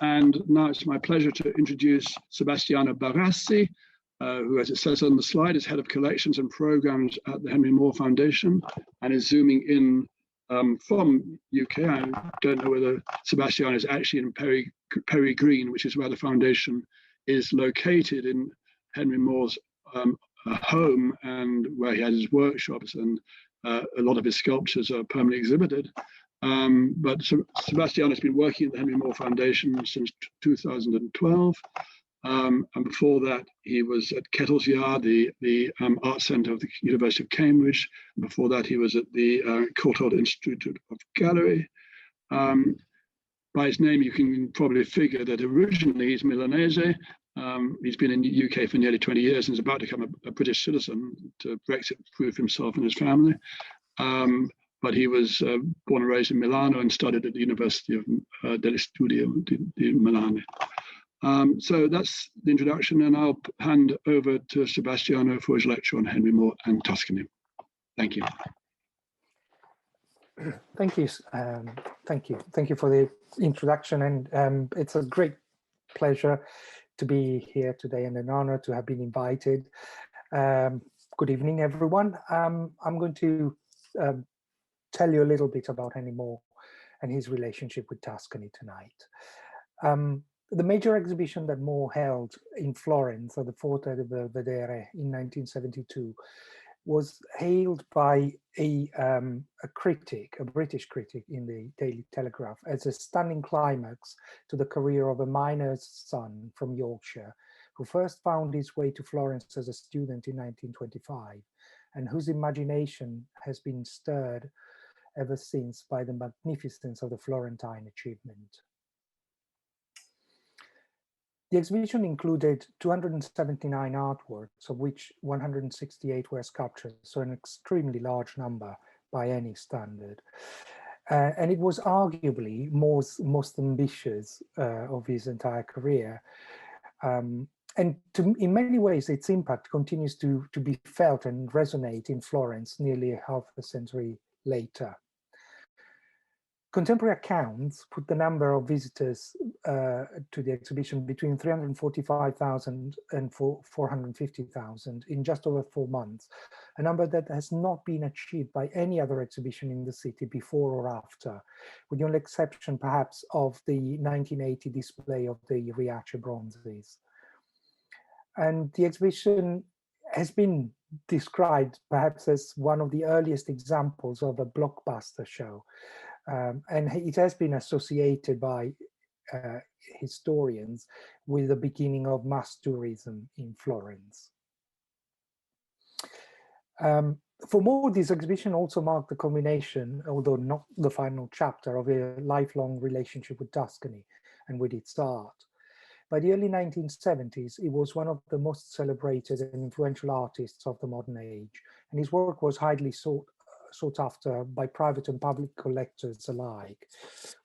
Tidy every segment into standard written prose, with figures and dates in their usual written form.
And now it's my pleasure to introduce Sebastiano Barassi, who, as it says on the slide, is Head of Collections and Programs at the Henry Moore Foundation and is zooming in from UK. I don't know whether Sebastiano is actually in Perry Green, which is where the foundation is located in Henry Moore's home and where he has his workshops, and a lot of his sculptures are permanently exhibited. But Sebastiano has been working at the Henry Moore Foundation since 2012. And before that, he was at Kettle's Yard, the art centre of the University of Cambridge. Before that, he was at the Courtauld Institute of Gallery. By his name, you can probably figure that originally he's Milanese. He's been in the UK for nearly 20 years and is about to become a British citizen to Brexit-proof himself and his family. But he was born and raised in Milano and studied at the University of degli Studi di Milan. So that's the introduction, and I'll hand over to Sebastiano for his lecture on Henry Moore and Tuscany. Thank you. Thank you. Thank you for the introduction, and it's a great pleasure to be here today and an honor to have been invited. Good evening, everyone. I'm going to tell you a little bit about Henry Moore and his relationship with Tuscany tonight. The major exhibition that Moore held in Florence at the Forte del Belvedere in 1972 was hailed by a critic, a British critic in the Daily Telegraph, as a stunning climax to the career of a miner's son from Yorkshire, who first found his way to Florence as a student in 1925, and whose imagination has been stirred ever since by the magnificence of the Florentine achievement. The exhibition included 279 artworks, of which 168 were sculptures, so an extremely large number by any standard. And it was arguably Moore's most ambitious of his entire career. And in many ways, its impact continues to be felt and resonate in Florence nearly half a century later. Contemporary accounts put the number of visitors to the exhibition between 345,000 and 450,000 in just over 4 months, a number that has not been achieved by any other exhibition in the city before or after, with the only exception perhaps of the 1980 display of the Riace bronzes. And the exhibition has been described perhaps as one of the earliest examples of a blockbuster show. And it has been associated by historians with the beginning of mass tourism in Florence. For Moore, this exhibition also marked the culmination, although not the final chapter, of a lifelong relationship with Tuscany and with its art. By the early 1970s, he was one of the most celebrated and influential artists of the modern age, and his work was highly sought after by private and public collectors alike,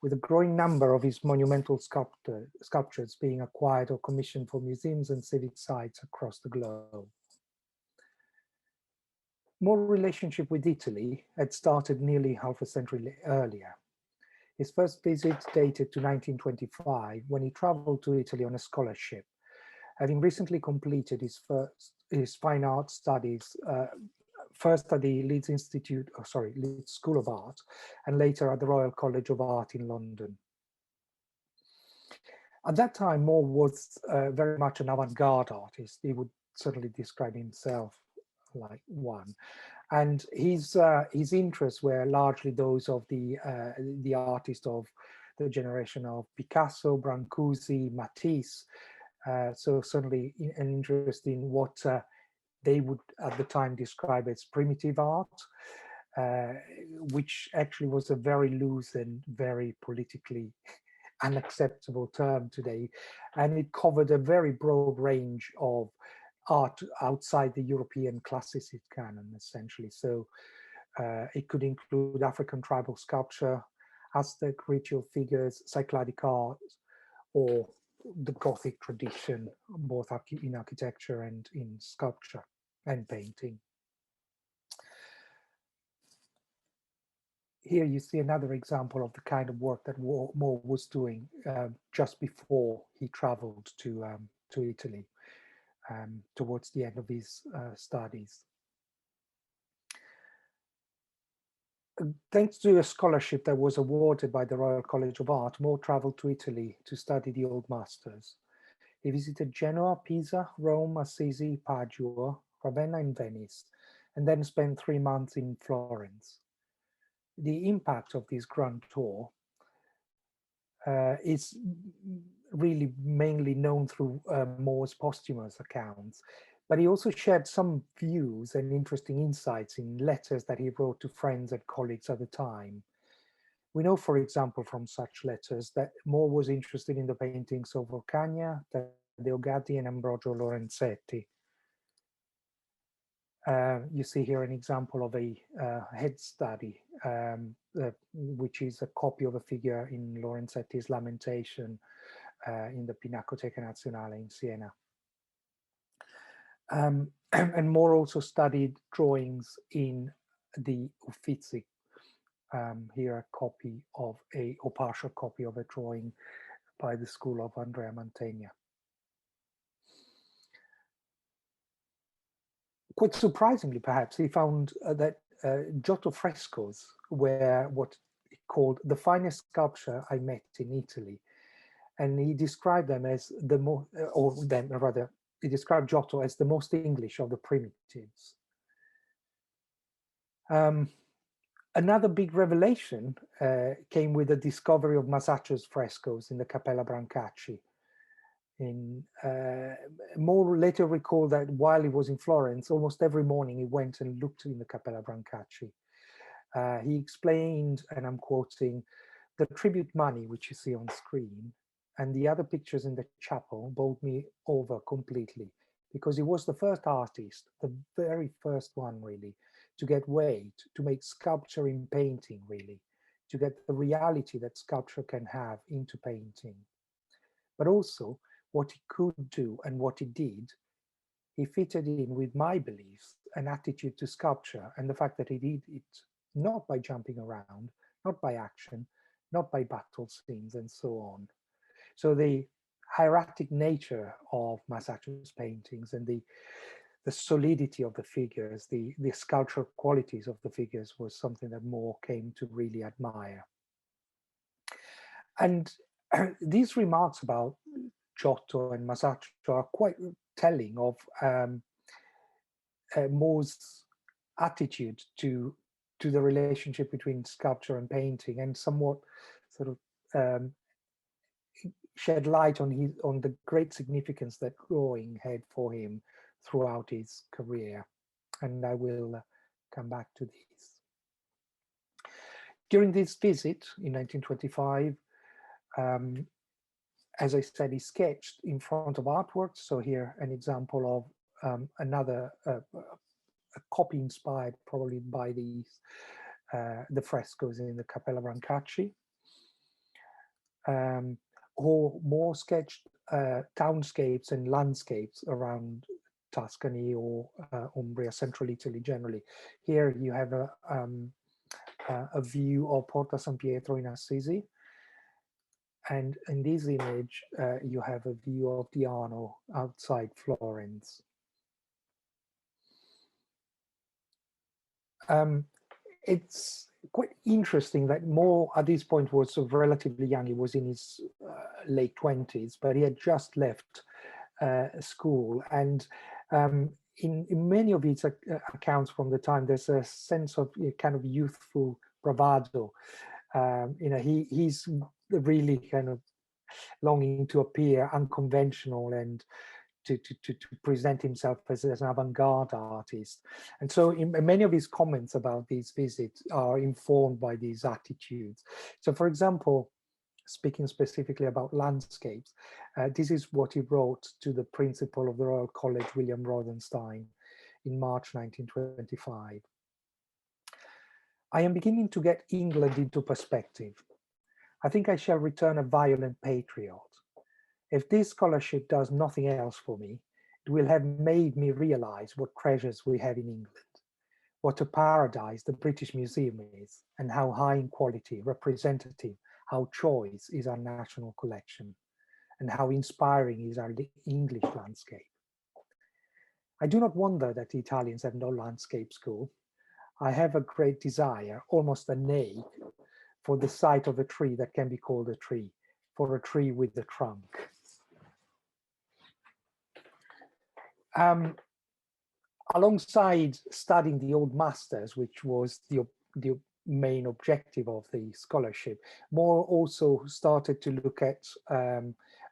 with a growing number of his monumental sculptures being acquired or commissioned for museums and civic sites across the globe. Moore's relationship with Italy had started nearly half a century earlier. His first visit dated to 1925, when he traveled to Italy on a scholarship, having recently completed his fine art studies, first at the Leeds Leeds School of Art, and later at the Royal College of Art in London. At that time, Moore was very much an avant-garde artist. He would certainly describe himself like one. And his interests were largely those of the artists of the generation of Picasso, Brancusi, Matisse. So certainly an interest in what they would at the time describe as primitive art, which actually was a very loose and very politically unacceptable term today. And it covered a very broad range of art outside the European classicist canon, essentially. So it could include African tribal sculpture, Aztec ritual figures, Cycladic art, or the Gothic tradition, both in architecture and in sculpture and painting. here you see another example of the kind of work that Moore was doing just before he traveled to Italy towards the end of his studies. Thanks to a scholarship that was awarded by the Royal College of Art, Moore traveled to Italy to study the old masters. He visited Genoa, Pisa, Rome, Assisi, Padua, Ravenna, and Venice, and then spent 3 months in Florence. The impact of this grand tour is really mainly known through Moore's posthumous accounts, but he also shared some views and interesting insights in letters that he wrote to friends and colleagues at the time. We know, for example, from such letters that Moore was interested in the paintings of Orcagna, Taddeo Gaddi, and Ambrogio Lorenzetti. You see here an example of a head study, which is a copy of a figure in Lorenzetti's Lamentation in the Pinacoteca Nazionale in Siena. And Moore also studied drawings in the Uffizi. Here a copy of or partial copy of a drawing by the school of Andrea Mantegna. Quite surprisingly, perhaps, he found that Giotto frescoes were what he called the finest sculpture I met in Italy. And he described them as the most, or then rather, he described Giotto as the most English of the primitives. Another big revelation came with the discovery of Masaccio's frescoes in the Cappella Brancacci. Moore later recalled that while he was in Florence, almost every morning he went and looked in the Cappella Brancacci. He explained, and I'm quoting, "The tribute money which you see on screen and the other pictures in the chapel bowled me over completely, because he was the first artist, the very first one really, to get weight, to make sculpture in painting really, to get the reality that sculpture can have into painting. But also what he could do and what he did, he fitted in with my beliefs and attitude to sculpture, and the fact that he did it not by jumping around, not by action, not by battle scenes and so on." So the hieratic nature of Masaccio's paintings and the solidity of the figures, the sculptural qualities of the figures was something that Moore came to really admire. And these remarks about Giotto and Masaccio are quite telling of Moore's attitude to the relationship between sculpture and painting, and somewhat sort of shed light on the great significance that drawing had for him throughout his career. And I will come back to this. During this visit in 1925, as I said, he sketched in front of artworks. So here an example of another a copy inspired probably by these the frescoes in the Cappella Brancacci. Or Moore sketched townscapes and landscapes around Tuscany or Umbria, central Italy generally. Here you have a view of Porta San Pietro in Assisi. And in this image, you have a view of the Arno outside Florence. It's quite interesting that Moore at this point was sort of relatively young. He was in his late 20s, but he had just left school. And in many of his accounts from the time, there's a sense of kind of youthful bravado. He's really kind of longing to appear unconventional and to present himself as an avant-garde artist. And so many of his comments about these visits are informed by these attitudes. So for example, speaking specifically about landscapes, this is what he wrote to the principal of the Royal College, William Rothenstein, in March 1925. "I am beginning to get England into perspective. I think I shall return a violent patriot. If this scholarship does nothing else for me, it will have made me realize what treasures we have in England. what a paradise the British Museum is, and how high in quality, representative, how choice is our national collection, and how inspiring is our English landscape. I do not wonder that the Italians have no landscape school. I have a great desire, almost an ache, for the sight of a tree that can be called a tree, for a tree with the trunk. Alongside studying the old masters, which was the main objective of the scholarship, Moore also started to look at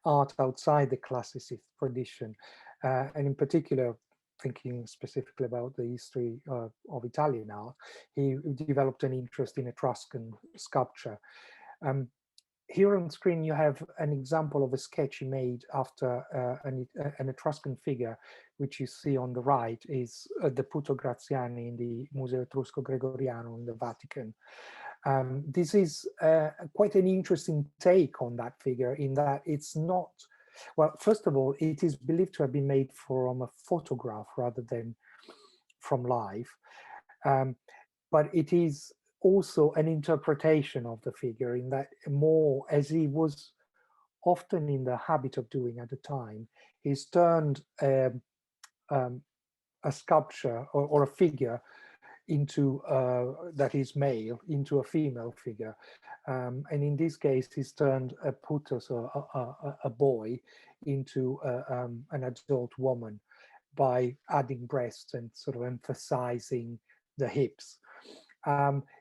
art outside the classicist tradition, and in particular, thinking specifically about the history of Italian art, he developed an interest in Etruscan sculpture. Here on screen, you have an example of a sketch he made after an Etruscan figure, which you see on the right is the Puto Graziani in the Museo Etrusco Gregoriano in the Vatican. This is quite an interesting take on that figure, in that it's not, well, first of all, it is believed to have been made from a photograph rather than from life. But it is also an interpretation of the figure, in that Moore, as he was often in the habit of doing at the time, he's turned a sculpture or a figure into that is male into a female figure, and in this case he's turned a puto, so a boy, into an adult woman by adding breasts and sort of emphasizing the hips.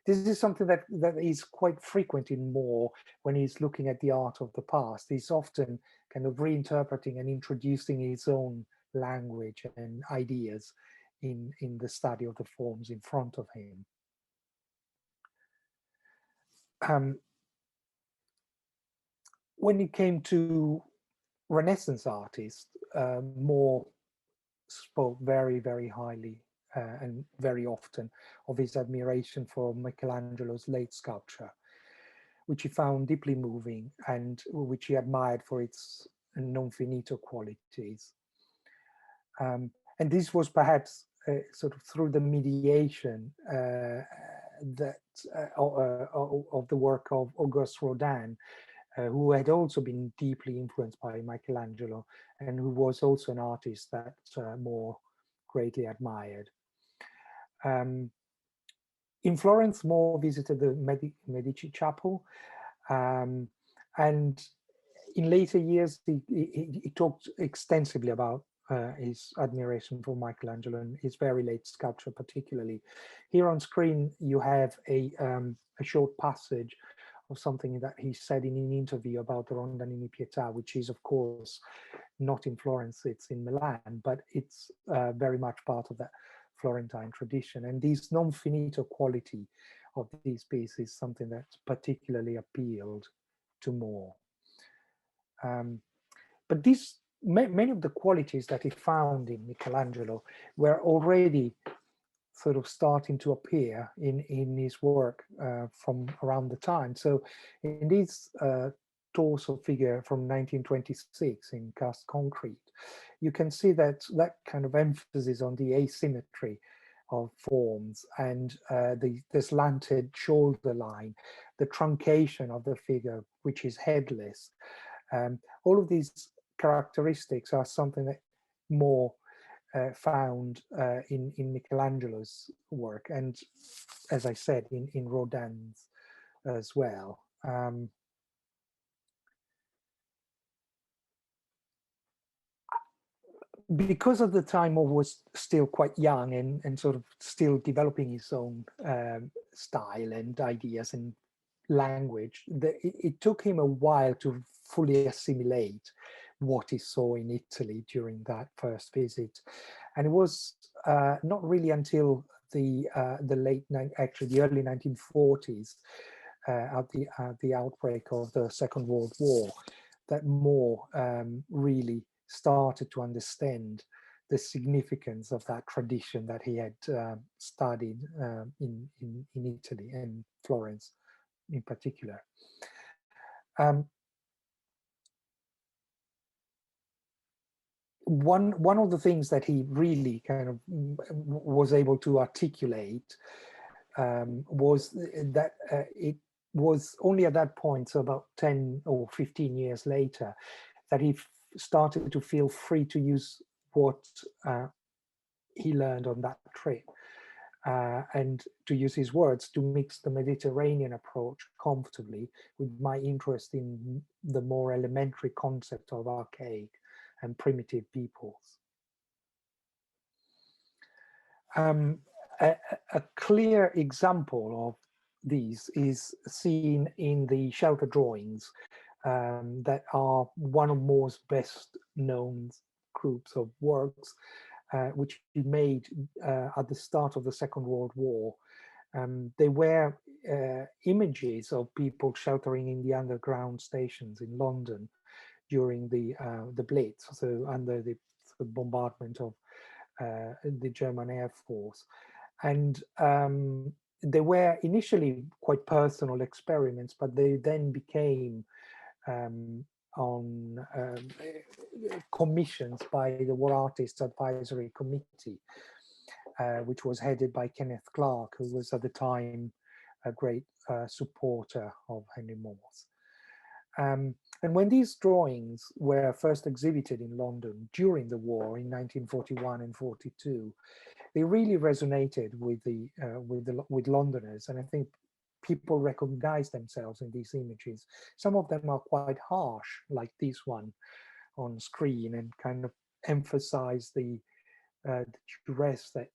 This is something that is quite frequent in Moore when he's looking at the art of the past. He's often kind of reinterpreting and introducing his own language and ideas in the study of the forms in front of him. When it came to Renaissance artists, Moore spoke very, very highly and very often of his admiration for Michelangelo's late sculpture, which he found deeply moving and which he admired for its non finito qualities. And this was perhaps sort of through the mediation that of the work of Auguste Rodin, who had also been deeply influenced by Michelangelo and who was also an artist that Moore greatly admired. In Florence, Moore visited the Medici Chapel, and in later years he talked extensively about his admiration for Michelangelo and his very late sculpture particularly. Here on screen you have a short passage of something that he said in an interview about the Rondanini Pietà, which is of course not in Florence, it's in Milan, but it's very much part of that Florentine tradition. And this non finito quality of these pieces is something that particularly appealed to Moore. But many of the qualities that he found in Michelangelo were already sort of starting to appear in his work from around the time. So in this torso figure from 1926 in cast concrete, you can see that kind of emphasis on the asymmetry of forms and the slanted shoulder line, the truncation of the figure, which is headless. All of these characteristics are something that Moore found in Michelangelo's work, and as I said, in Rodin's as well. Because of the time, Moore was still quite young and sort of still developing his own style and ideas and language, it took him a while to fully assimilate what he saw in Italy during that first visit. And it was not really until the early 1940s, at the outbreak of the Second World War, that Moore really started to understand the significance of that tradition that he had studied in Italy and Florence in particular. one of the things that he really kind of was able to articulate was that it was only at that point, so about 10 or 15 years later, that he started to feel free to use what he learned on that trip. And to use his words, to mix the Mediterranean approach comfortably with my interest in the more elementary concept of archaic and primitive peoples. A clear example of these is seen in the shelter drawings that are one of Moore's best known groups of works, which he made at the start of the Second World War. They were images of people sheltering in the underground stations in London during the Blitz, so under the bombardment of the German Air Force. And they were initially quite personal experiments, but they then became on commissions by the War Artists Advisory Committee, which was headed by Kenneth Clark, who was at the time a great supporter of Henry Moore's. And when these drawings were first exhibited in London during the war in 1941 and 42, they really resonated with Londoners, and I think people recognize themselves in these images. Some of them are quite harsh, like this one on screen, and kind of emphasize the duress that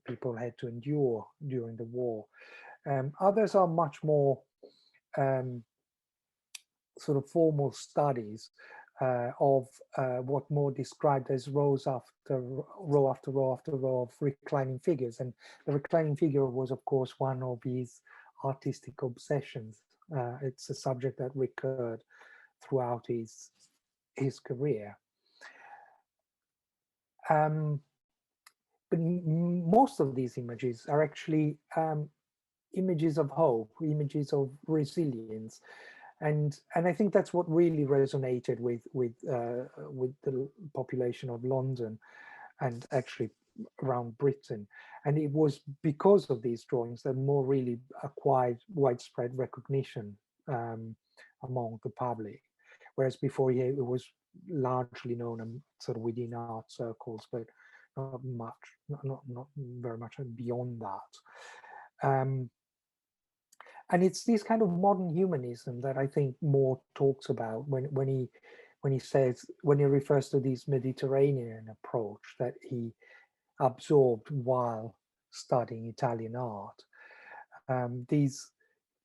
people had to endure during the war. Others are much more sort of formal studies of what Moore described as row after row after row of reclining figures. And the reclining figure was, of course, one of his artistic obsessions. It's a subject that recurred throughout his career. But most of these images are actually images of hope, images of resilience. And I think that's what really resonated with the population of London and actually around Britain. And it was because of these drawings that Moore really acquired widespread recognition among the public, whereas before he was largely known sort of within art circles, but not very much beyond that. And it's this kind of modern humanism that I think Moore talks about when he refers to this Mediterranean approach that he absorbed while studying Italian art. These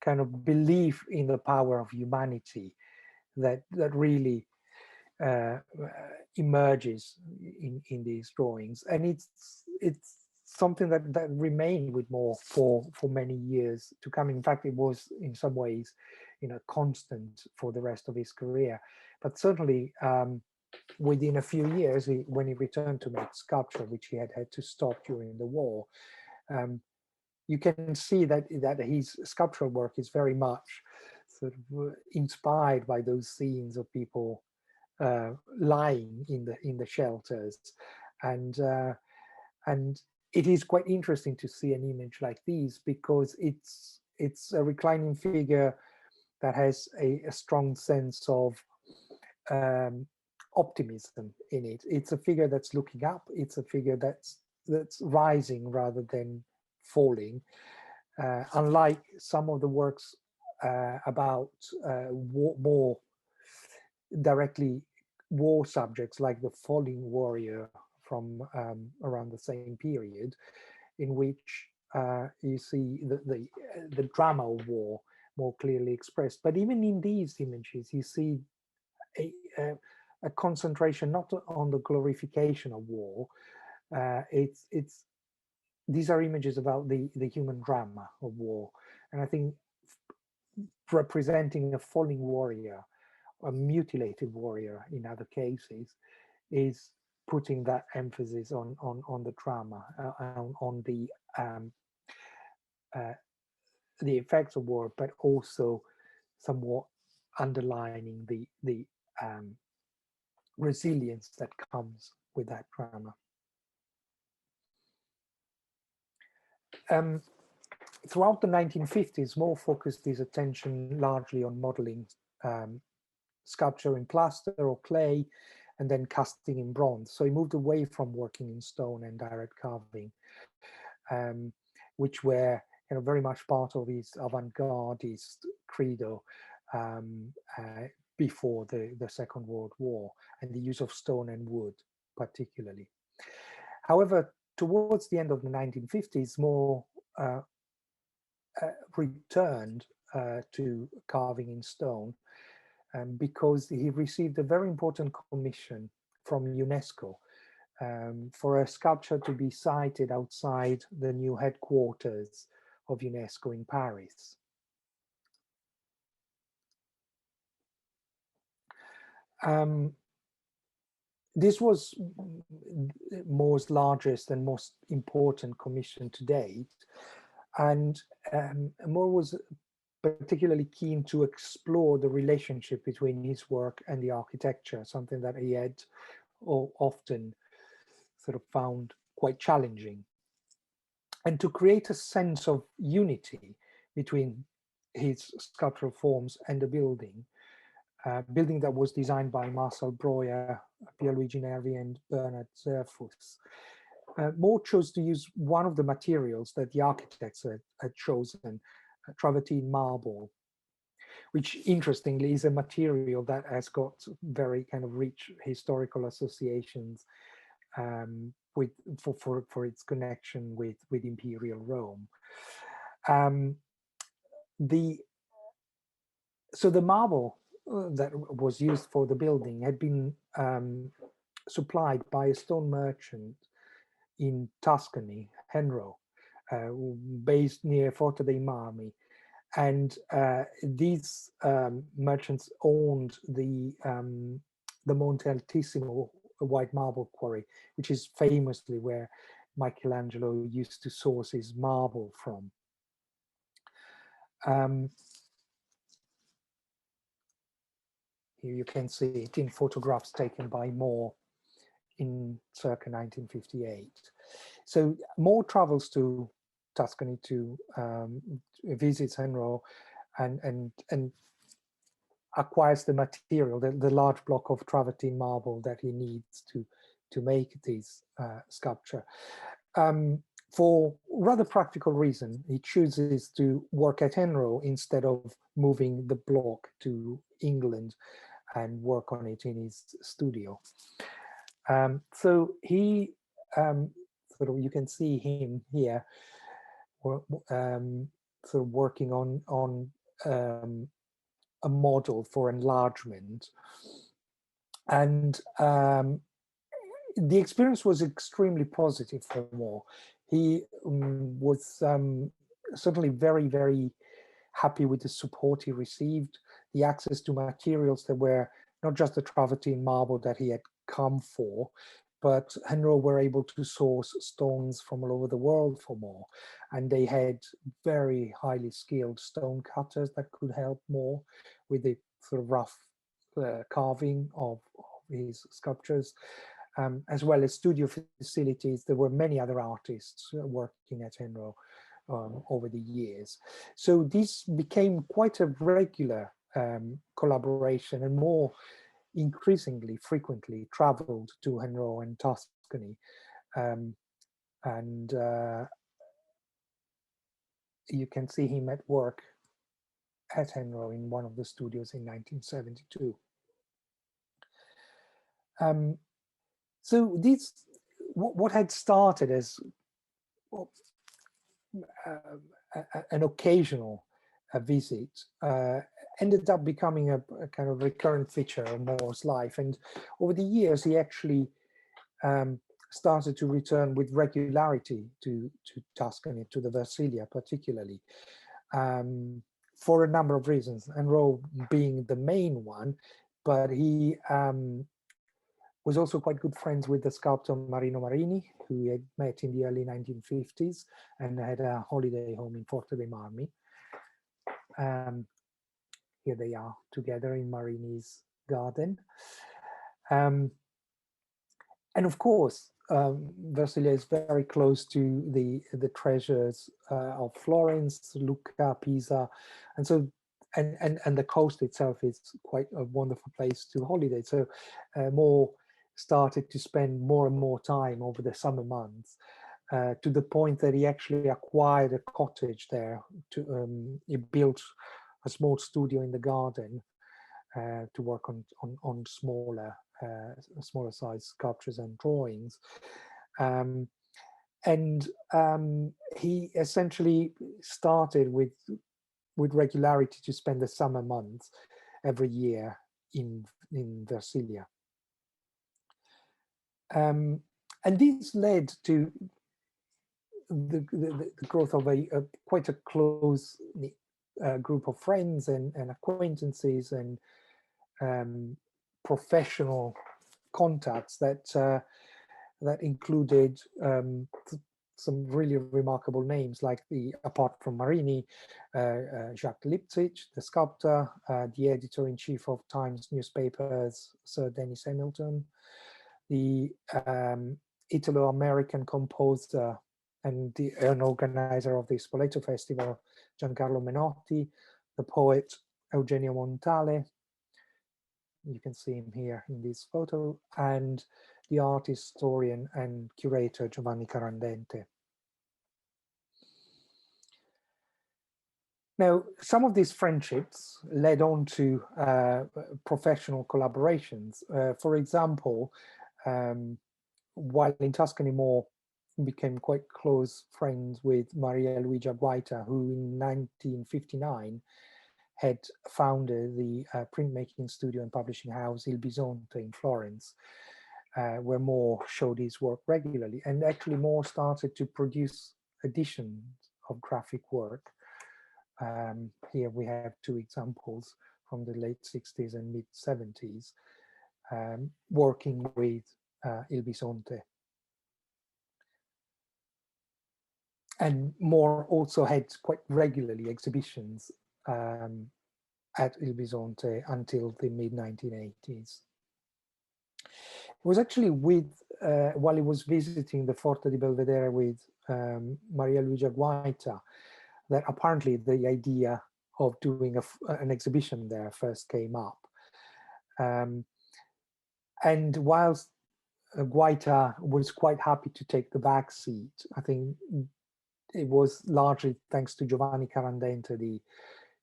kind of belief in the power of humanity that really emerges in these drawings, and it's something that remained with Moore for many years to come. In fact, it was in some ways, constant for the rest of his career. But certainly, within a few years, when he returned to make sculpture, which he had to stop during the war, you can see that his sculptural work is very much sort of inspired by those scenes of people lying in the shelters, and it is quite interesting to see an image like these, because it's a reclining figure that has a strong sense of optimism in it. It's a figure that's looking up. It's a figure that's rising rather than falling. Unlike some of the works about more directly war subjects, like the Falling Warrior from around the same period, in which you see the drama of war more clearly expressed. But even in these images, you see a concentration not on the glorification of war. These are images about the human drama of war, and I think representing a falling warrior, a mutilated warrior in other cases, is putting that emphasis on the drama, on the effects of war, but also somewhat underlining the resilience that comes with that drama. Throughout the 1950s, Moore focused his attention largely on modeling sculpture in plaster or clay, and then casting in bronze. So he moved away from working in stone and direct carving, which were very much part of his avant-gardist credo before the Second World War, and the use of stone and wood particularly. However, towards the end of the 1950s, Moore returned to carving in stone because he received a very important commission from UNESCO for a sculpture to be sited outside the new headquarters of UNESCO in Paris. This was Moore's largest and most important commission to date, and Moore was particularly keen to explore the relationship between his work and the architecture, something that he had often sort of found quite challenging, and to create a sense of unity between his sculptural forms and the building that was designed by Marcel Breuer, Pierluigi Nervi, and Bernard Zerfuss. Moore chose to use one of the materials that the architects had chosen, travertine marble, which interestingly is a material that has got very kind of rich historical associations for its connection with Imperial Rome. So the marble that was used for the building had been supplied by a stone merchant in Tuscany, Henro, based near Forte dei Marmi. And these merchants owned the Monte Altissimo white marble quarry, which is famously where Michelangelo used to source his marble from. Here you can see it in photographs taken by Moore in circa 1958. So Moore travels to Tuscany to visit Henro and acquires the material, the large block of travertine marble that he needs to make this sculpture. For rather practical reason, he chooses to work at Henro instead of moving the block to England and work on it in his studio. So he, sort of, you can see him here, sort of working on a model for enlargement, and the experience was extremely positive for Moore. He was certainly very, very happy with the support he received, the access to materials that were not just the travertine marble that he had come for, but Henro were able to source stones from all over the world for Moore, and they had very highly skilled stone cutters that could help Moore with the sort of rough carving of his sculptures, as well as studio facilities. There were many other artists working at Henro over the years. So this became quite a regular collaboration, and Moore increasingly frequently traveled to Henro and Tuscany, and you can see him at work at Henro in one of the studios in 1972. So this, what had started as an occasional visit ended up becoming a kind of recurrent feature of Moore's life. And over the years, he actually started to return with regularity to Tuscany, to the Versilia particularly, for a number of reasons, Henro being the main one, but he was also quite good friends with the sculptor Marino Marini, who he had met in the early 1950s and had a holiday home in Forte dei Marmi. Here they are together in Marini's garden. And of course, Versilia is very close to the treasures of Florence, Lucca, Pisa, and so and the coast itself is quite a wonderful place to holiday. So More started to spend more and more time over the summer months, to the point that he actually acquired a cottage there. He built a small studio in the garden to work on smaller size sculptures and drawings. Um, and he essentially started with regularity to spend the summer months every year in Versilia. And this led to the growth of a quite a close group of friends and acquaintances and professional contacts that included some really remarkable names, like apart from Marini, Jacques Lipzig, the sculptor, the editor-in-chief of Times newspapers, Sir Dennis Hamilton, the Italo-American composer and an organizer of the Spoleto Festival, Giancarlo Menotti, the poet Eugenio Montale, you can see him here in this photo, and the art historian and curator Giovanni Carandente. Now, some of these friendships led on to professional collaborations. For example, while in Tuscany, Moore became quite close friends with Maria Luigia Guaita, who in 1959 had founded the printmaking studio and publishing house Il Bisonte in Florence, where Moore showed his work regularly. And actually Moore started to produce editions of graphic work. Here we have two examples from the late 60s and mid 70s, working with Il Bisonte. And Moore also had quite regularly exhibitions at Il Bisonte until the mid 1980s. It was actually while he was visiting the Forte di Belvedere with Maria Luigia Guaita that apparently the idea of doing an exhibition there first came up. And whilst Guaita was quite happy to take the back seat, I think it was largely thanks to Giovanni Carandente, the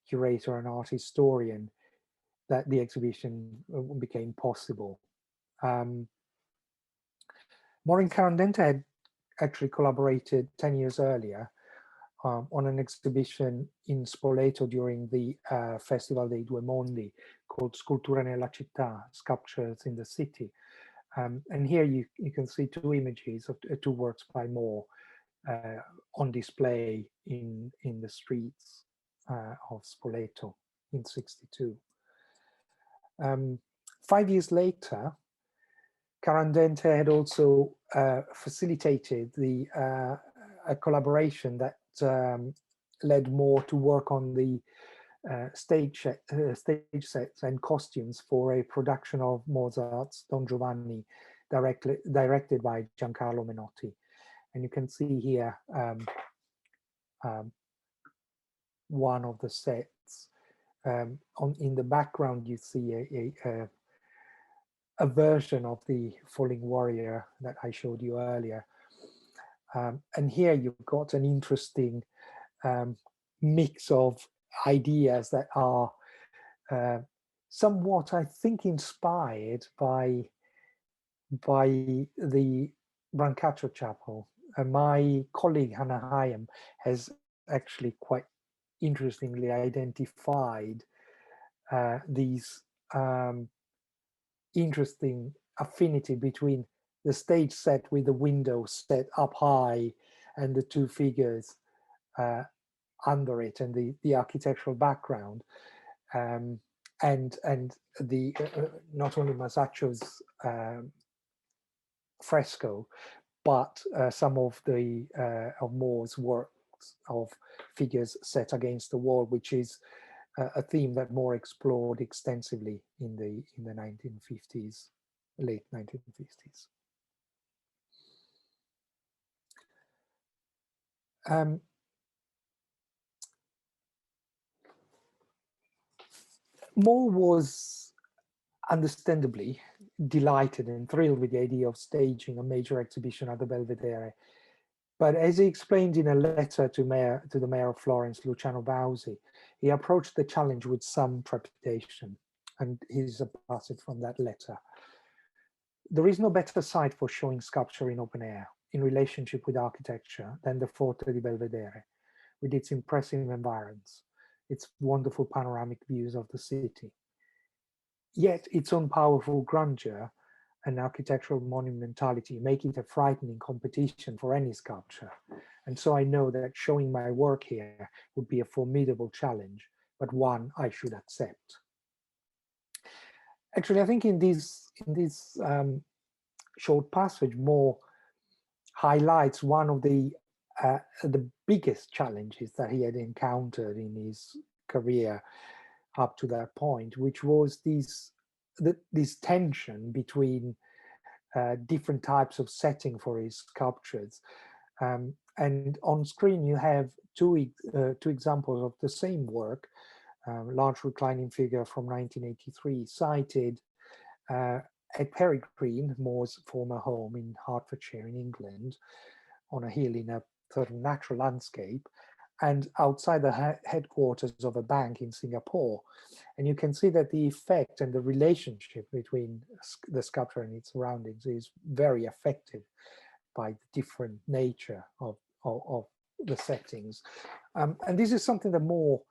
curator and art historian, that the exhibition became possible. Moore and Carandente had actually collaborated 10 years earlier on an exhibition in Spoleto during the Festival dei Due Mondi called Sculture nella Città, Sculptures in the City. And here you can see two images of two works by Moore on display in the streets of Spoleto in '62. 5 years later, Carandente had also facilitated a collaboration that led Moore to work on the stage sets and costumes for a production of Mozart's Don Giovanni, directed by Giancarlo Menotti. And you can see here one of the sets. In the background, you see a version of the Falling Warrior that I showed you earlier. And here you've got an interesting mix of ideas that are somewhat, I think, inspired by the Brancato Chapel. My colleague Hannah Hyam has actually quite interestingly identified these interesting affinity between the stage set with the windows set up high and the two figures under it, and the architectural background, and the not only Masaccio's fresco, but some of Moore's works of figures set against the wall, which is a theme that Moore explored extensively in the 1950s, late 1950s. Um, Moore was understandably delighted and thrilled with the idea of staging a major exhibition at the Belvedere. But as he explained in a letter to the mayor of Florence, Luciano Bausi, he approached the challenge with some trepidation, and here's a passage from that letter. There is no better site for showing sculpture in open air, in relationship with architecture, than the Forte di Belvedere, with its impressive environs, its wonderful panoramic views of the city. Yet its own powerful grandeur and architectural monumentality make it a frightening competition for any sculpture. And so I know that showing my work here would be a formidable challenge, but one I should accept. Actually, I think in this short passage, Moore highlights one of the biggest challenges that he had encountered in his career up to that point, which was this tension between different types of setting for his sculptures. And on screen you have two examples of the same work, large reclining figure from 1983, sited at Peregrine, Moore's former home in Hertfordshire in England, on a hill in a sort of natural landscape, and outside the headquarters of a bank in Singapore. And you can see that the effect and the relationship between the sculpture and its surroundings is very affected by the different nature of the settings. And this is something that Moore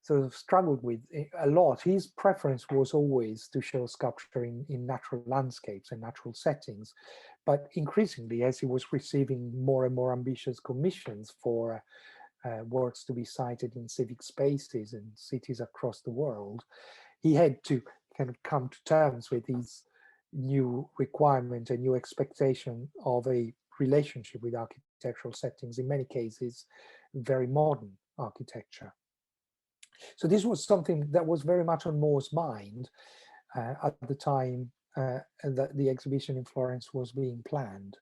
sort of struggled with a lot. His preference was always to show sculpture in natural landscapes and natural settings. But increasingly, as he was receiving more and more ambitious commissions for works to be sited in civic spaces and cities across the world, he had to kind of come to terms with these new requirement and new expectation of a relationship with architectural settings, in many cases, very modern architecture. So this was something that was very much on Moore's mind at the time that the exhibition in Florence was being planned.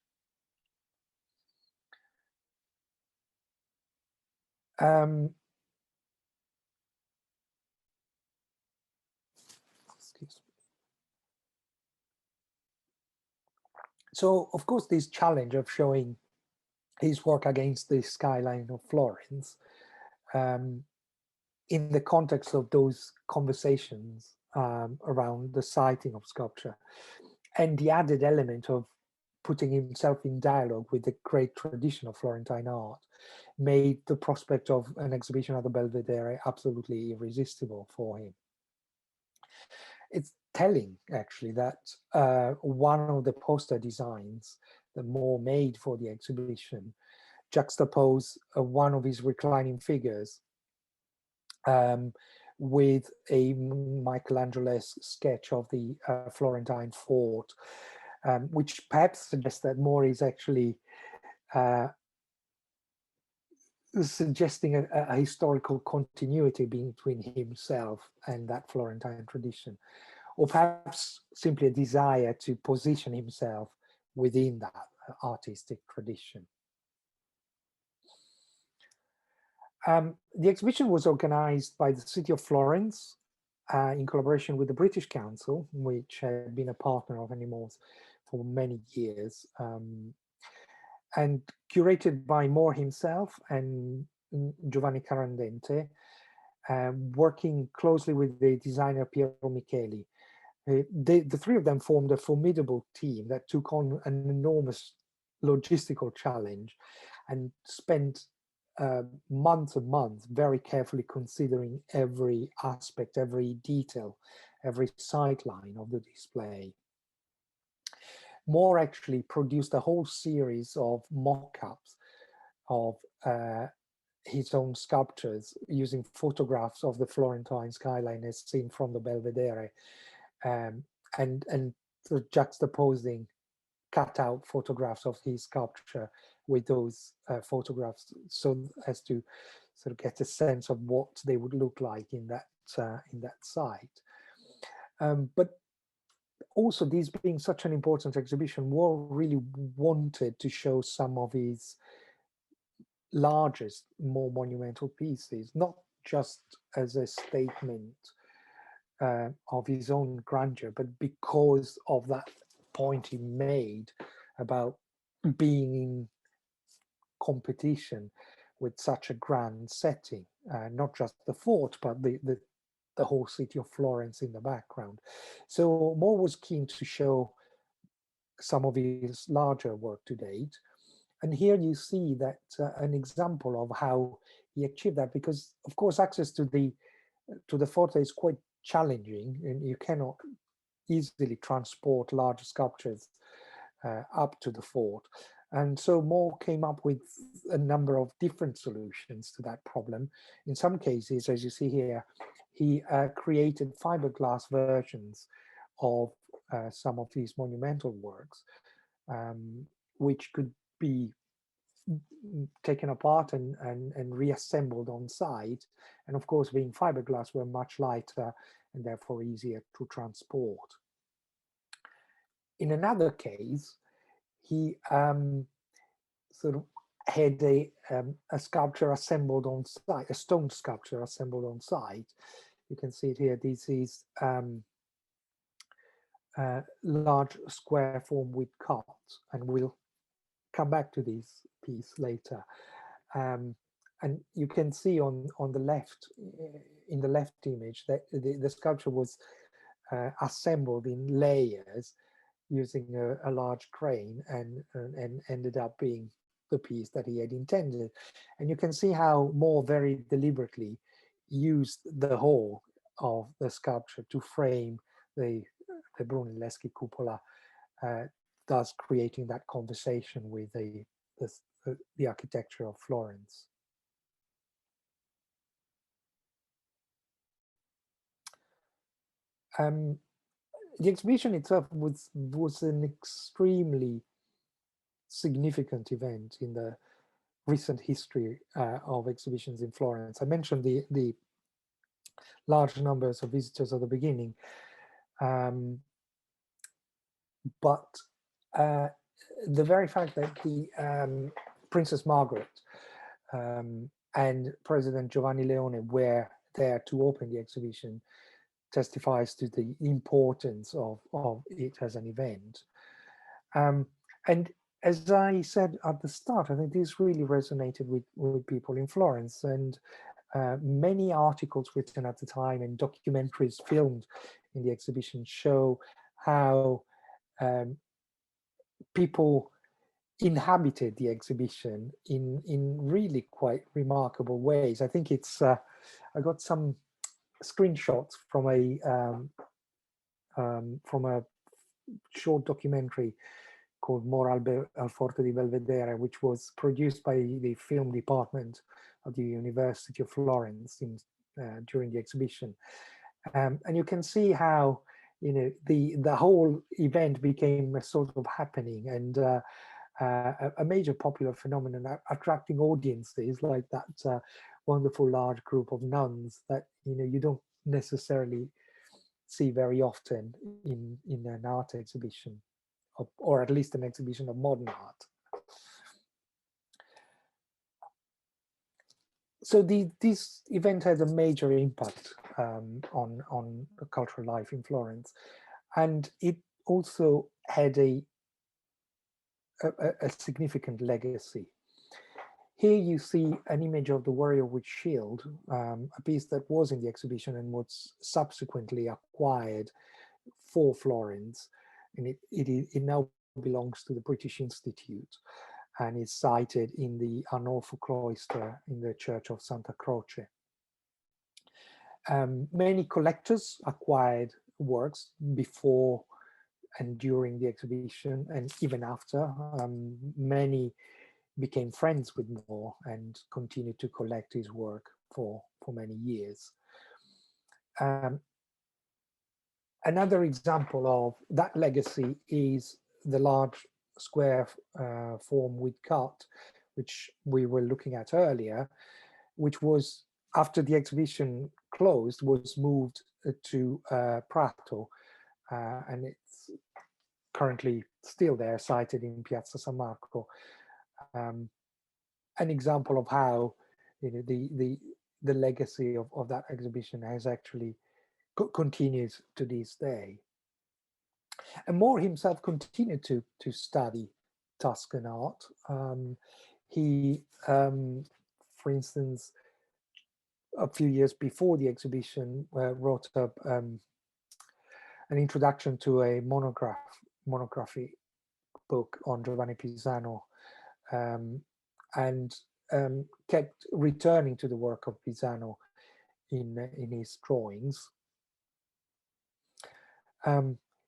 Excuse me. So, of course, this challenge of showing his work against the skyline of Florence, in the context of those conversations around the siting of sculpture, and the added element of putting himself in dialogue with the great tradition of Florentine art, made the prospect of an exhibition at the Belvedere absolutely irresistible for him. It's telling, actually, that one of the poster designs that Moore made for the exhibition juxtapose one of his reclining figures with a Michelangelo-esque sketch of the Florentine fort, which perhaps suggests that Moore is actually suggesting a historical continuity between himself and that Florentine tradition, or perhaps simply a desire to position himself within that artistic tradition. The exhibition was organized by the city of Florence in collaboration with the British Council, which had been a partner of Moore for many years, and curated by Moore himself and Giovanni Carandente, working closely with the designer Piero Micheli. The three of them formed a formidable team that took on an enormous logistical challenge and spent months and months very carefully considering every aspect, every detail, every sightline of the display. Moore actually produced a whole series of mock-ups of his own sculptures using photographs of the Florentine skyline as seen from the Belvedere, and sort of juxtaposing cut-out photographs of his sculpture with those photographs, so as to sort of get a sense of what they would look like in that site. But also, this being such an important exhibition, Moore really wanted to show some of his largest, more monumental pieces, not just as a statement of his own grandeur, but because of that point he made about being in competition with such a grand setting, not just the fort, but the whole city of Florence in the background. So Moore was keen to show some of his larger work to date. And here you see that an example of how he achieved that, because of course access to the fort is quite challenging, and you cannot easily transport large sculptures up to the fort. And so Moore came up with a number of different solutions to that problem. In some cases, as you see here, he created fiberglass versions of some of these monumental works, which could be taken apart and reassembled on site. And of course, being fiberglass, were much lighter and therefore easier to transport. In another case, he sort of had a sculpture assembled on site, a stone sculpture assembled on site. You can see it here. This is large square form with cut, and we'll come back to this piece later. And you can see on the left, in the left image, that the sculpture was assembled in layers using a large crane, and ended up being the piece that he had intended. And you can see how Moore very deliberately used the whole of the sculpture to frame the Brunelleschi cupola, thus creating that conversation with the architecture of Florence. The exhibition itself was an extremely significant event in the recent history of exhibitions in Florence. I mentioned the large numbers of visitors at the beginning, but the very fact that the Princess Margaret and President Giovanni Leone were there to open the exhibition testifies to the importance of it as an event. And as I said at the start, I think this really resonated with people in Florence, and many articles written at the time and documentaries filmed in the exhibition show how people inhabited the exhibition in really quite remarkable ways. I think it's, I got some screenshots from a short documentary called More al Forte di Belvedere, which was produced by the film department of the University of Florence during the exhibition. And you can see how, you know, the whole event became a sort of happening, and a major popular phenomenon, attracting audiences like that wonderful large group of nuns that, you know, you don't necessarily see very often in an art exhibition, or at least an exhibition of modern art. So this event had a major impact on the cultural life in Florence, and it also had a significant legacy. Here you see an image of the Warrior with Shield, a piece that was in the exhibition and was subsequently acquired for Florence, and it now belongs to the British Institute and is sited in the Arnolfo cloister in the Church of Santa Croce. Many collectors acquired works before and during the exhibition, and even after. Many became friends with Moore and continued to collect his work for many years. Another example of that legacy is the large square form with cut, which we were looking at earlier, which was, after the exhibition closed, was moved to Prato, and it's currently still there, sited in Piazza San Marco. an example of how, you know, the legacy of that exhibition has actually continues to this day. And Moore himself continued to study Tuscan art. He, for instance, a few years before the exhibition, wrote up an introduction to a monography book on Giovanni Pisano, and kept returning to the work of Pisano in his drawings.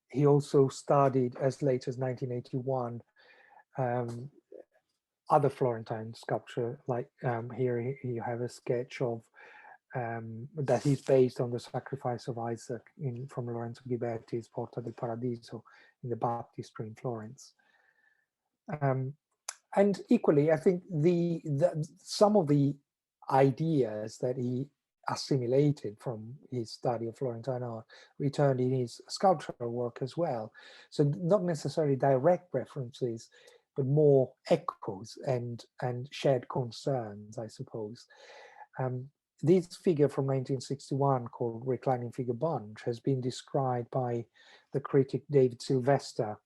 He also studied, as late as 1981, other Florentine sculpture, like here you have a sketch of that is based on the sacrifice of Isaac from Lorenzo Ghiberti's Porta del Paradiso in the baptistry in Florence. And equally, I think some of the ideas that he assimilated from his study of Florentine art returned in his sculptural work as well. So not necessarily direct references, but more echoes and shared concerns, I suppose. This figure from 1961 called Reclining Figure Bunch has been described by the critic David Sylvester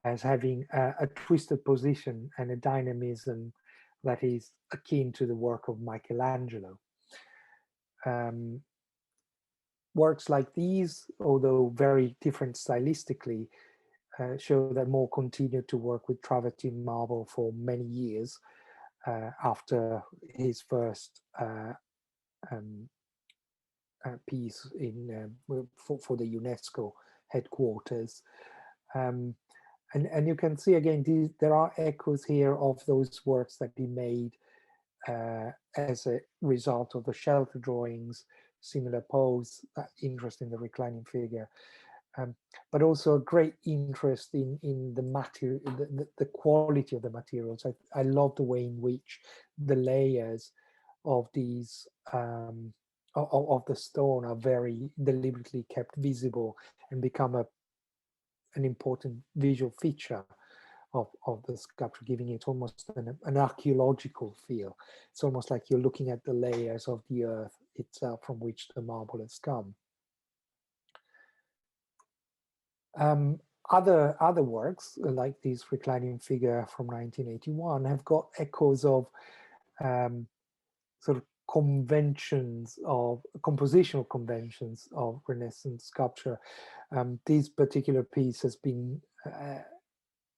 as having a twisted position and a dynamism that is akin to the work of Michelangelo. Works like these, although very different stylistically, show that Moore continued to work with travertine marble for many years after his first piece for the UNESCO headquarters. And you can see again, there are echoes here of those works that he made as a result of the shelter drawings, similar pose, interest in the reclining figure, but also a great interest in the material, the quality of the materials. I love the way in which the layers of these of the stone are very deliberately kept visible and become an important visual feature of the sculpture, giving it almost an archaeological feel. It's almost like you're looking at the layers of the earth itself from which the marble has come. Other works, like this reclining figure from 1981, have got echoes of sort of compositional conventions of Renaissance sculpture. This particular piece has been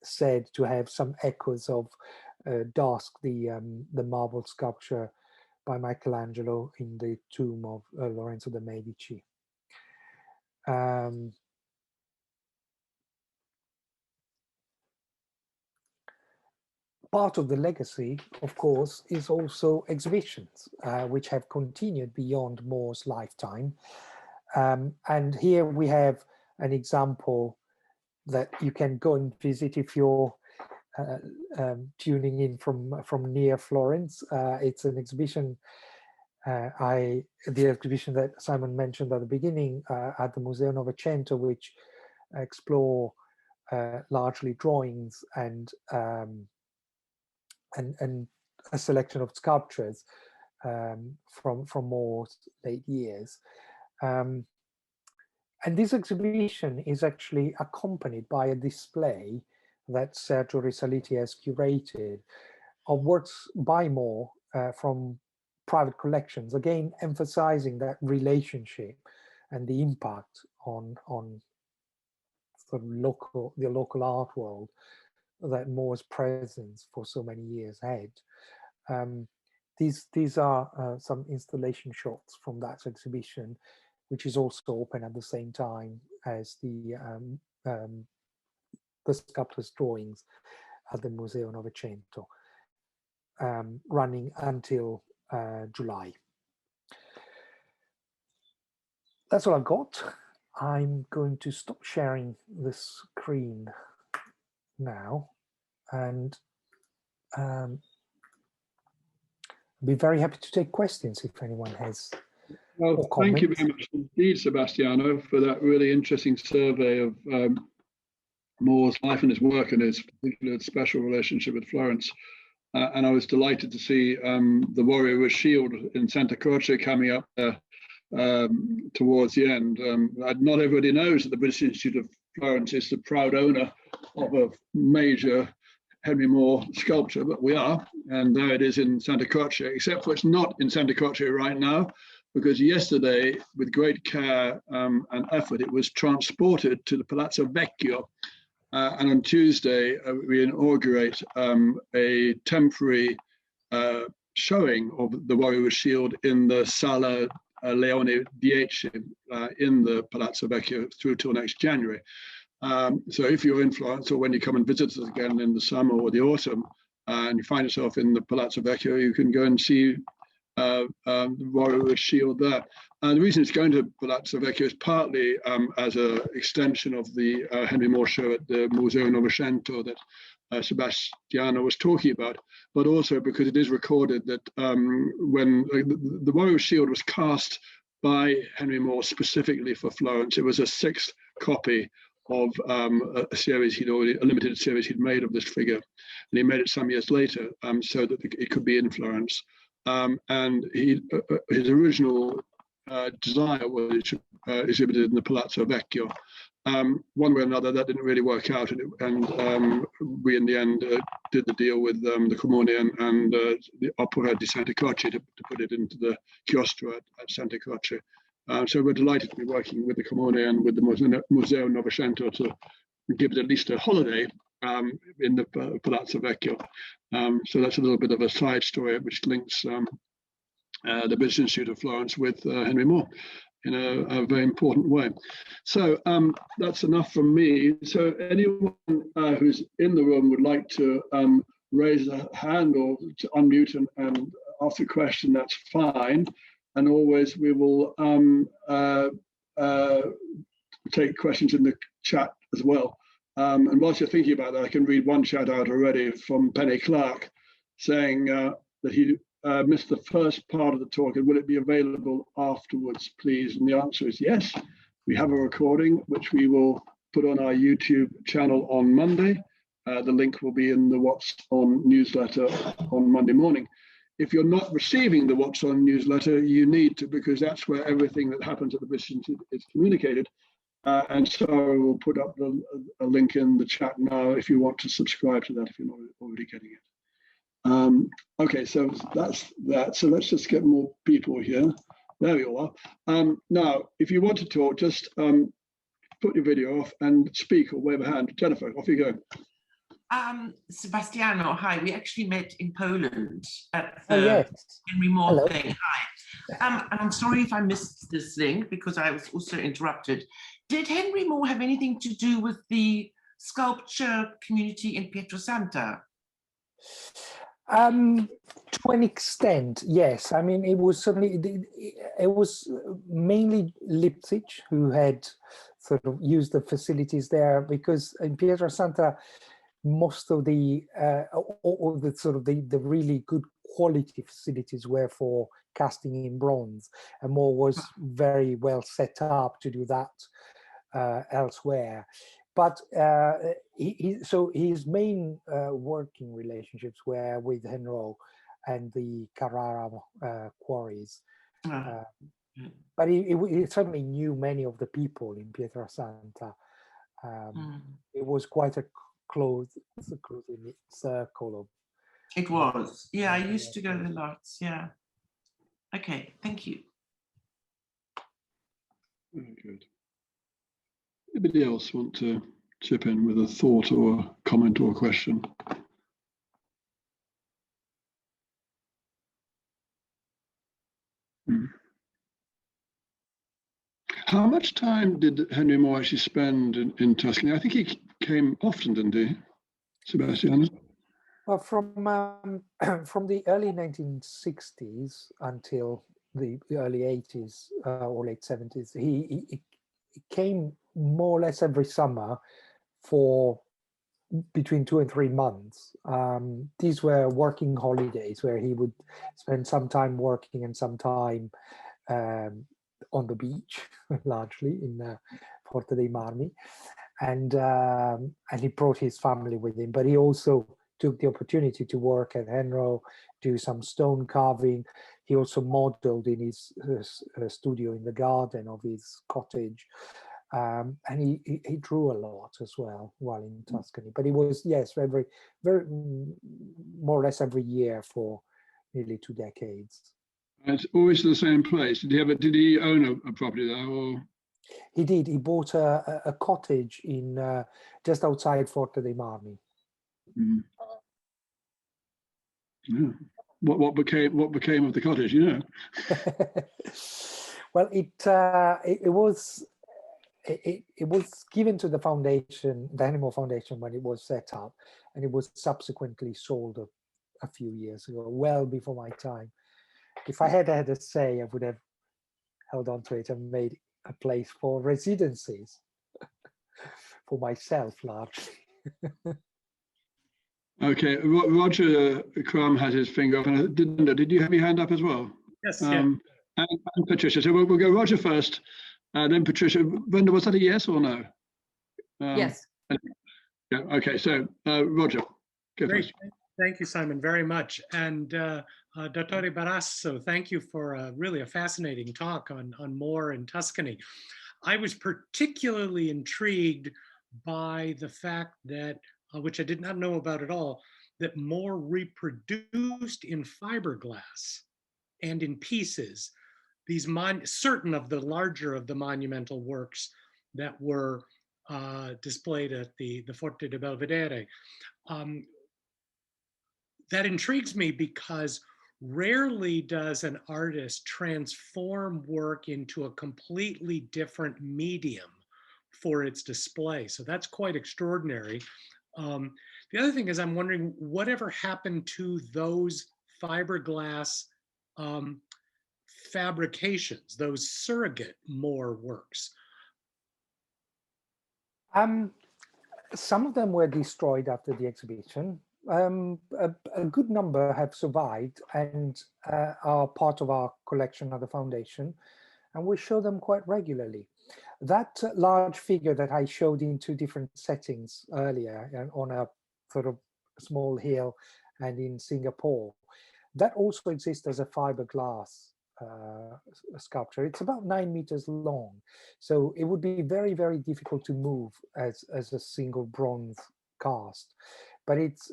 said to have some echoes of Dusk, the marble sculpture by Michelangelo in the tomb of Lorenzo de' Medici. Part of the legacy, of course, is also exhibitions, which have continued beyond Moore's lifetime. And here we have an example that you can go and visit if you're tuning in from near Florence. It's an exhibition, the exhibition that Simon mentioned at the beginning at the Museo Novecento, which explore largely drawings and a selection of sculptures from Moore's late years. And this exhibition is actually accompanied by a display that Sergio Risaliti has curated of works by Moore from private collections, again emphasizing that relationship and the impact on sort of the local art world that Moore's presence for so many years had. These are some installation shots from that exhibition, which is also open at the same time as the sculptor's drawings at the Museo Novecento, running until July. That's all I've got. I'm going to stop sharing the screen now, and be very happy to take questions if anyone has. Well, thank you very much indeed, Sebastiano, for that really interesting survey of Moore's life and his work and his particular special relationship with Florence. and I was delighted to see the Warrior with Shield in Santa Croce coming up towards the end. Not everybody knows that the British Institute of Florence is the proud owner of a major Henry Moore sculpture, but we are, and there it is in Santa Croce, except for it's not in Santa Croce right now, because yesterday, with great care and effort, it was transported to the Palazzo Vecchio. And on Tuesday, we inaugurate a temporary showing of the Warrior with Shield in the Sala Leone 10 in the Palazzo Vecchio through till next January. So if you're in Florence, or when you come and visit us again in the summer or the autumn, and you find yourself in the Palazzo Vecchio, you can go and see the Warrior with Shield there. And the reason it's going to Palazzo Vecchio is partly as an extension of the Henry Moore show at the Museo Novecento that Sebastiano was talking about, but also because it is recorded that when the Warrior with Shield was cast by Henry Moore specifically for Florence, it was a 6th copy of a series a limited series he'd made of this figure, and he made it some years later so that it could be in Florence. And his original desire was it should exhibited in the Palazzo Vecchio. One way or another, that didn't really work out, and we in the end did the deal with the Comune and the Opera di Santa Croce to put it into the chiostro at Santa Croce. So we're delighted to be working with the Comune and with the Museo Novecento to give it at least a holiday in the Palazzo Vecchio. So that's a little bit of a side story which links the British Institute of Florence with Henry Moore in a very important way. So that's enough from me. So anyone who's in the room would like to raise a hand or to unmute and ask a question, that's fine. And always we will take questions in the chat as well. And whilst you're thinking about that, I can read one shout out already from Penny Clark saying that he missed the first part of the talk, and will it be available afterwards, please? And the answer is yes. We have a recording which we will put on our YouTube channel on Monday. The link will be in the What's On newsletter on Monday morning. If you're not receiving the What's On newsletter, you need to, because that's where everything that happens at the British Institute is communicated. And so we'll put up a link in the chat now if you want to subscribe to that, if you're not already getting it. Okay, so that's that. So let's just get more people here. There you are. Now, if you want to talk, just put your video off and speak or wave a hand. Jennifer, off you go. Sebastiano, hi. We actually met in Poland at the Henry Moore thing. Hi. I'm sorry if I missed this thing because I was also interrupted. Did Henry Moore have anything to do with the sculpture community in Pietrasanta? To an extent, yes. I mean, it was certainly, it was mainly Leipzig who had sort of used the facilities there, because in Pietrasanta, most of the all the sort of the really good quality facilities were for casting in bronze, and Moore was very well set up to do that elsewhere. But so his main working relationships were with Henro and the Carrara quarries. But he certainly knew many of the people in Pietrasanta. It was quite a close circle. It was. Yeah, I used to go to lots. Yeah. Okay, thank you. Very good. Anybody else want to chip in with a thought or a comment or a question? How much time did Henry Moore actually spend in Tuscany? I think he came often, didn't he, Sebastiano? Well, from the early 1960s until the early 80s or late 70s, he came more or less every summer for between 2 and 3 months. These were working holidays where he would spend some time working and some time on the beach, largely in Porta dei Marmi, and he brought his family with him. But he also took the opportunity to work at Henro, do some stone carving. He also modeled in his studio in the garden of his cottage. And he drew a lot as well while in Tuscany. But he was, yes, very more or less every year for nearly 2 decades. And it's always the same place. Did he own a property there, or? He did. He bought a cottage in just outside Forte dei Marmi. Mm. Yeah. What became of the cottage? You know. Well, it was given to the foundation, the Animal Foundation, when it was set up, and it was subsequently sold a few years ago, well before my time. If I had a say, I would have held on to it and made a place for residencies for myself, largely. Okay, Roger Crum has his finger up, and did you have your hand up as well? Yes. And Patricia. So we'll go Roger first, then Patricia. Brenda, was that a yes or no? Yes. Yeah. Okay. So Roger, go Great. first. Thank you, Simon, very much. And Dottore Barassi, thank you for really a fascinating talk on Moore in Tuscany. I was particularly intrigued by the fact that, which I did not know about at all, that Moore reproduced in fiberglass and in pieces these certain of the larger of the monumental works that were displayed at the Forte di Belvedere. That intrigues me because rarely does an artist transform work into a completely different medium for its display. So that's quite extraordinary. The other thing is, I'm wondering whatever happened to those fiberglass fabrications, those surrogate Moore works. Some of them were destroyed after the exhibition. A good number have survived and are part of our collection at the foundation, and we show them quite regularly. That large figure that I showed in 2 different settings earlier, on a sort of small hill and in Singapore, that also exists as a fiberglass sculpture. It's about 9 meters long, so it would be very, very difficult to move as a single bronze cast. But it's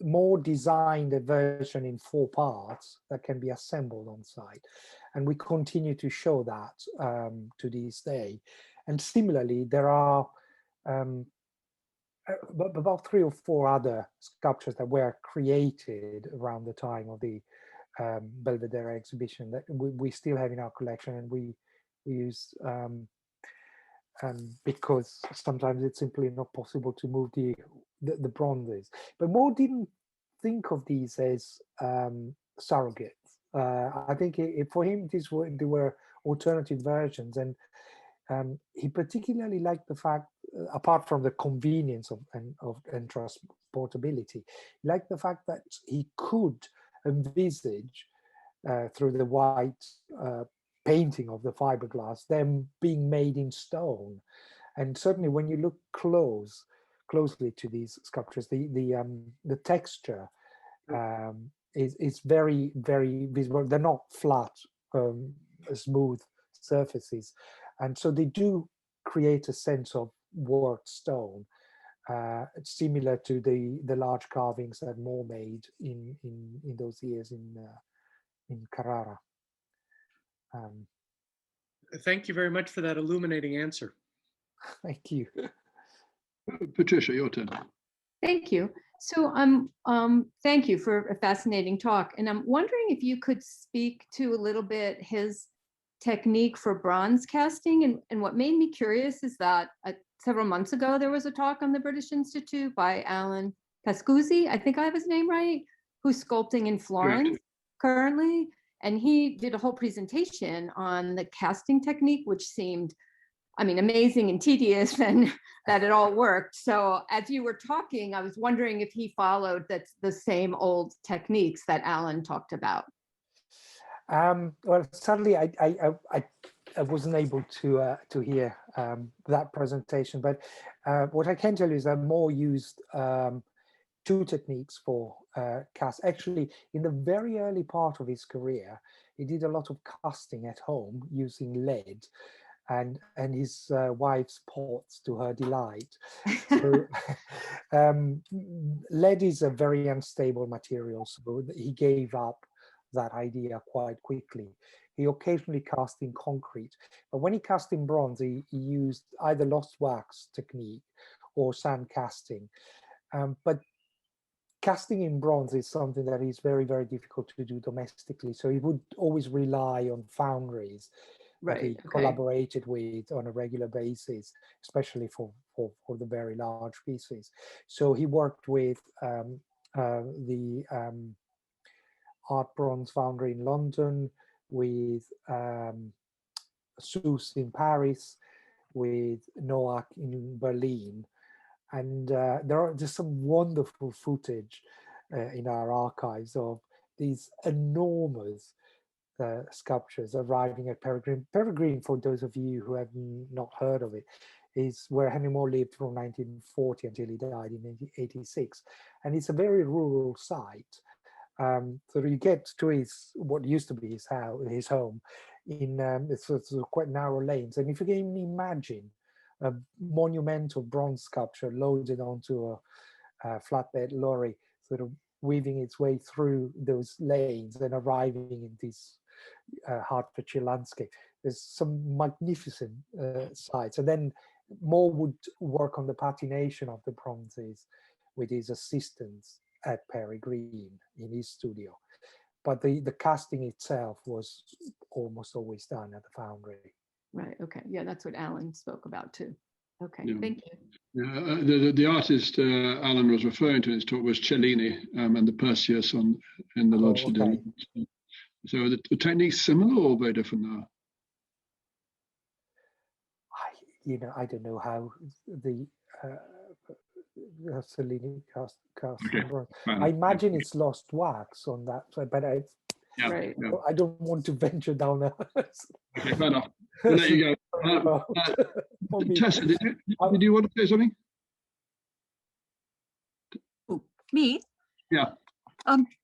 more designed a version in 4 parts that can be assembled on site, and we continue to show that to this day. And similarly, there are about 3 or 4 other sculptures that were created around the time of the Belvedere exhibition that we still have in our collection, and we use because sometimes it's simply not possible to move the bronzes. But Moore didn't think of these as surrogates. I think for him they were alternative versions, and he particularly liked the fact, apart from the convenience and transportability, he liked the fact that he could envisage through the white painting of the fiberglass them being made in stone. And certainly when you look closely to these sculptures, the texture is very, very visible. They're not flat, smooth surfaces, and so they do create a sense of worked stone, similar to the large carvings that Moore made in those years in Carrara. Thank you very much for that illuminating answer. Thank you. Patricia, your turn. Thank you. So thank you for a fascinating talk. And I'm wondering if you could speak to a little bit his technique for bronze casting. And what made me curious is that several months ago, there was a talk on the British Institute by Alan Pascuzzi, I think I have his name right, who's sculpting in Florence currently. And he did a whole presentation on the casting technique, which seemed, I mean, amazing and tedious, and that it all worked. So as you were talking, I was wondering if he followed the same old techniques that Alan talked about. Well, sadly, I wasn't able to hear that presentation, but what I can tell you is that Moore used two techniques for cast. Actually, in the very early part of his career, he did a lot of casting at home using lead and his wife's pots, to her delight. So, lead is a very unstable material, so he gave up that idea quite quickly. He occasionally cast in concrete, but when he cast in bronze, he used either lost wax technique or sand casting. But casting in bronze is something that is very, very difficult to do domestically. So he would always rely on foundries that he collaborated with on a regular basis, especially for the very large pieces. So he worked with the Art Bronze Foundry in London, with Seuss in Paris, with Noack in Berlin. And there are just some wonderful footage in our archives of these enormous sculptures arriving at Peregrine. Peregrine, for those of you who have not heard of it, is where Henry Moore lived from 1940 until he died in 1986. And it's a very rural site. So you get to what used to be his house, his home, in sort of quite narrow lanes. And if you can imagine a monumental bronze sculpture loaded onto a flatbed lorry, sort of weaving its way through those lanes and arriving in this Hertfordshire landscape. There's some magnificent sights. And then Moore would work on the patination of the bronzes with his assistants at Peregrine in his studio. But the casting itself was almost always done at the foundry. Right. Okay. Yeah, that's what Alan spoke about too. Okay. Yeah. Thank you. Yeah, the artist Alan was referring to in his talk was Cellini and the Perseus in the Lodge. Okay. So the technique's similar or very different now? I don't know how the Cellini cast bronze. I imagine it's lost wax on that, but I don't want to venture down there. Okay, fair enough. We'll let you go. Tessa, did you want to say something? Oh, me? Yeah.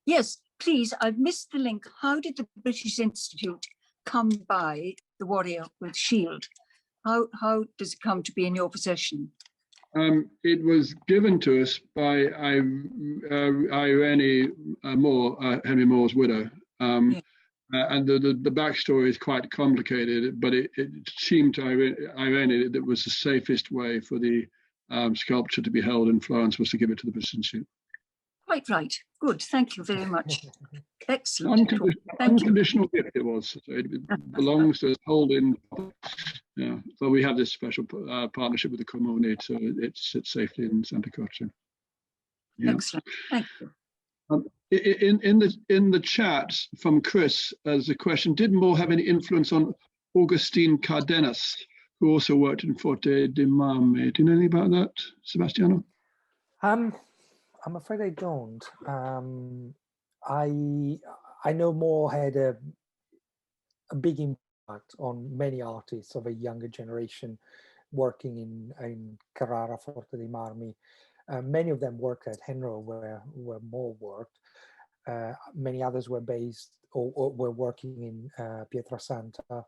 Yes, please. I've missed the link. How did the British Institute come by the warrior with shield? How does it come to be in your possession? It was given to us by Irene Moore, Henry Moore's widow. And the backstory is quite complicated, but it seemed to Irene that it was the safest way for the sculpture to be held in Florence was to give it to the British Institute. Quite right. Good. Thank you very much. Excellent. Unconditional gift it was. So it belongs to us, hold in. Yeah. So we have this special partnership with the Comune, so it sits safely in Santa Croce. Yeah. Excellent. Thank you. In the chat from Chris, as a question, did Moore have any influence on Augustine Cardenas, who also worked in Forte di Marme? Do you know anything about that, Sebastiano? I'm afraid I don't. I know Moore had a big impact on many artists of a younger generation working in Carrara, Forte di Marmi. Many of them worked at Henro, where Moore worked. Many others were based or were working in Pietrasanta,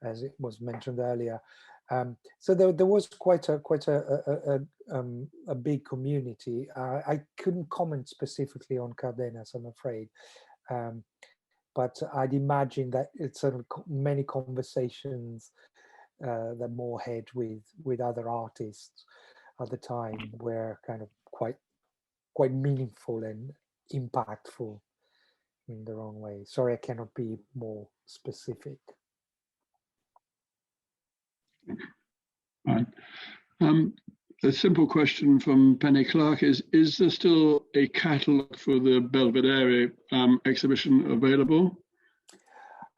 as it was mentioned earlier. So there was quite a big community. I couldn't comment specifically on Cardenas, I'm afraid, but I'd imagine that it's sort of many conversations that Moore had with other artists at the time were kind of quite meaningful and impactful in their own way. Sorry, I cannot be more specific. Right. A simple question from Penny Clark is there still a catalogue for the Belvedere exhibition available?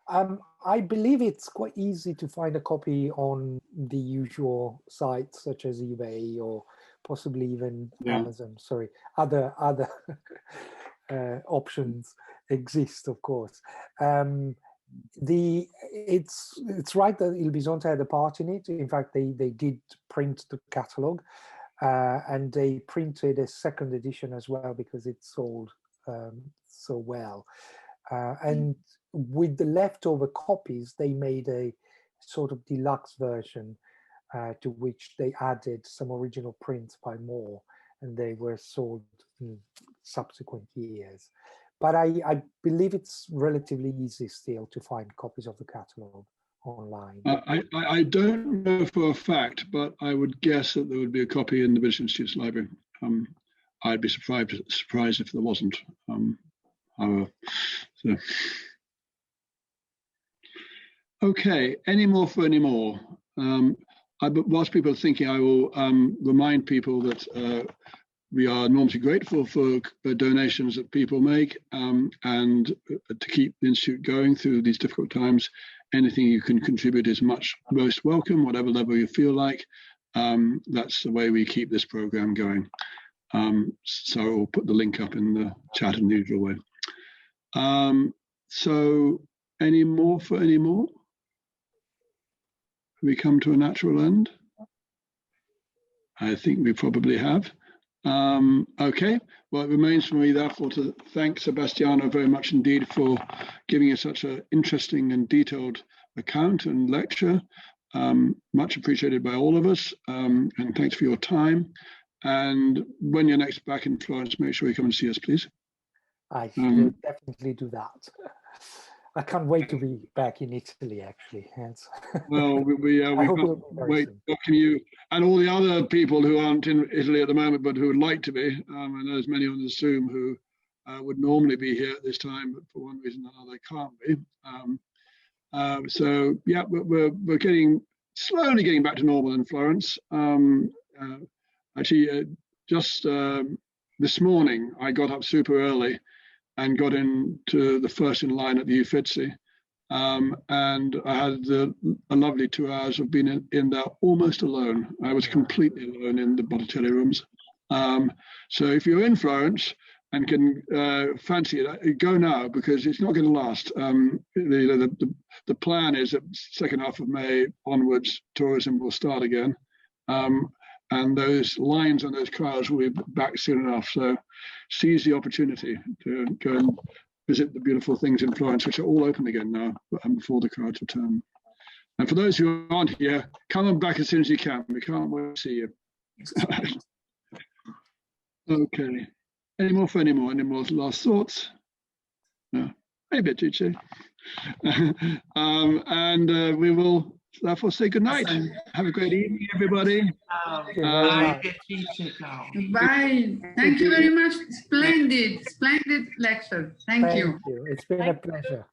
I believe it's quite easy to find a copy on the usual sites such as eBay or possibly even Amazon. Sorry, other options exist, of course. It's right that Il Bisonte had a part in it. In fact, they did print the catalogue. and they printed a second edition as well because it sold so well. And with the leftover copies, they made a sort of deluxe version to which they added some original prints by Moore, and they were sold in subsequent years. But I believe it's relatively easy still to find copies of the catalogue online. I don't know for a fact, but I would guess that there would be a copy in the British Institute's library. I'd be surprised if there wasn't. So. Okay, any more for any more? Whilst people are thinking, I will remind people that we are enormously grateful for donations that people make, and to keep the Institute going through these difficult times. Anything you can contribute is most welcome, whatever level you feel like. That's the way we keep this program going. So I'll put the link up in the chat in the usual way. So any more for any more? Have we come to a natural end? I think we probably have. Okay, well, it remains for me therefore to thank Sebastiano very much indeed for giving us such an interesting and detailed account and lecture. Much appreciated by all of us, and thanks for your time. And when you're next back in Florence, make sure you come and see us, please. I will definitely do that. I can't wait to be back in Italy, actually. Hence. Well, we welcome you and all the other people who aren't in Italy at the moment, but who would like to be. I know there's many on the Zoom who would normally be here at this time, but for one reason or another can't be. So yeah, we're slowly getting back to normal in Florence. Actually, just this morning, I got up super early and got into the first in line at the Uffizi. And I had a lovely 2 hours of being in there almost alone. I was completely alone in the Botticelli rooms. So if you're in Florence and can fancy it, go now, because it's not going to last. The plan is that second half of May onwards, tourism will start again. And those lines and those crowds will be back soon enough. So seize the opportunity to go and visit the beautiful things in Florence, which are all open again now before the crowds return. And for those who aren't here, come on back as soon as you can. We can't wait to see you. Okay. Any more for any more? Any more last thoughts? No. Hey, Beatrice. And we will therefore say good night. Have a great evening, everybody. Bye. Bye. Thank you very much. Splendid lecture. Thank you. It's been a pleasure.